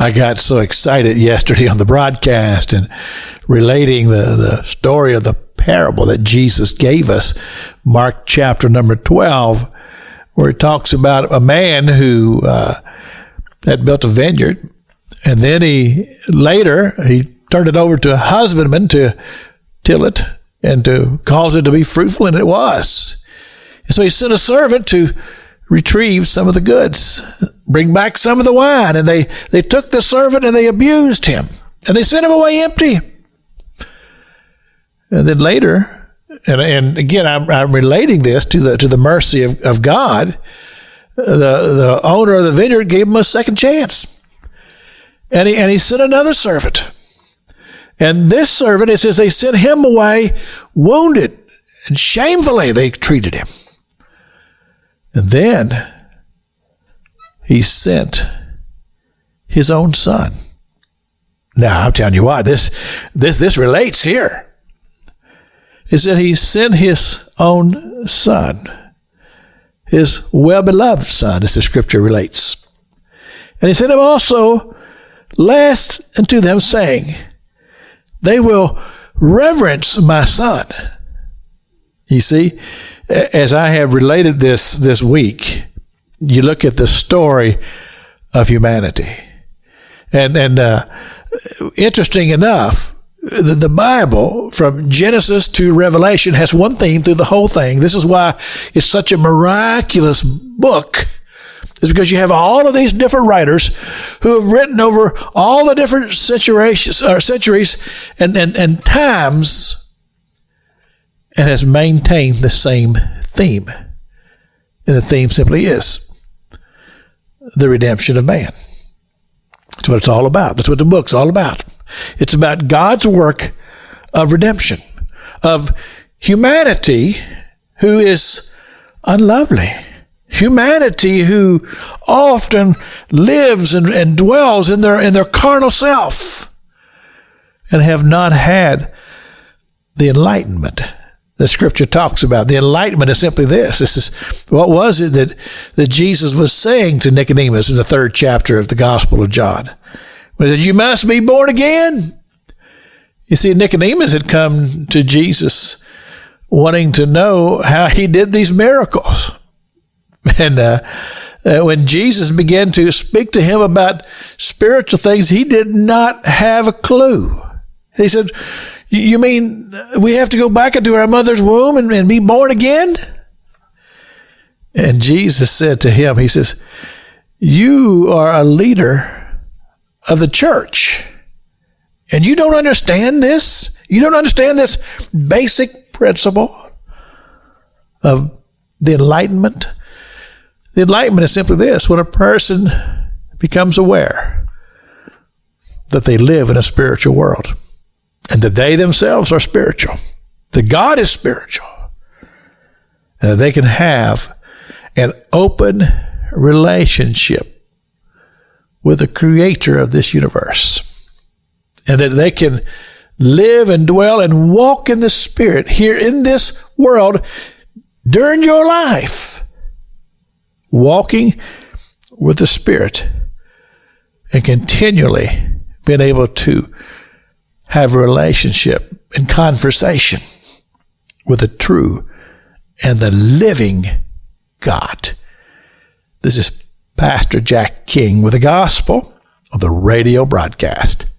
I got so excited yesterday on the broadcast and relating the story of the parable that Jesus gave us, Mark chapter number 12, where it talks about a man who had built a vineyard, and then he turned it over to a husbandman to till it and to cause it to be fruitful, and it was. And so he sent a servant to retrieve some of the goods, bring back some of the wine, and they took the servant and they abused him, and they sent him away empty. And then later, and again, I'm relating this to the mercy of God. The owner of the vineyard gave him a second chance, and he sent another servant. And this servant, it says, they sent him away wounded, and shamefully they treated him. And then he sent his own son. Now, I'm telling you what, this relates here. It said he sent his own son, his well-beloved son, as the scripture relates. And he sent him also last unto them, saying, they will reverence my son. You see, as I have related this week, you look at the story of humanity. And interesting enough, the Bible, from Genesis to Revelation, has one theme through the whole thing. This is why it's such a miraculous book. It's because you have all of these different writers who have written over all the different centuries and times, and has maintained the same theme. And the theme simply is the redemption of man. That's what it's all about. That's what the book's all about. It's about God's work of redemption, of humanity who is unlovely, humanity who often lives and dwells in their carnal self and have not had the enlightenment the scripture talks about. The enlightenment is simply this. This is, what was it that Jesus was saying to Nicodemus in the 3rd chapter of the Gospel of John? He said, you must be born again. You see, Nicodemus had come to Jesus wanting to know how he did these miracles. And when Jesus began to speak to him about spiritual things, he did not have a clue. He said, you mean we have to go back into our mother's womb and be born again? And Jesus said to him, he says, you are a leader of the church, and you don't understand this? You don't understand this basic principle of the enlightenment? The enlightenment is simply this: when a person becomes aware that they live in a spiritual world, and that they themselves are spiritual, that God is spiritual, and that they can have an open relationship with the creator of this universe, and that they can live and dwell and walk in the Spirit here in this world during your life, walking with the Spirit and continually being able to have a relationship and conversation with the true and the living God. This is Pastor Jack King with the Gospel of the radio broadcast.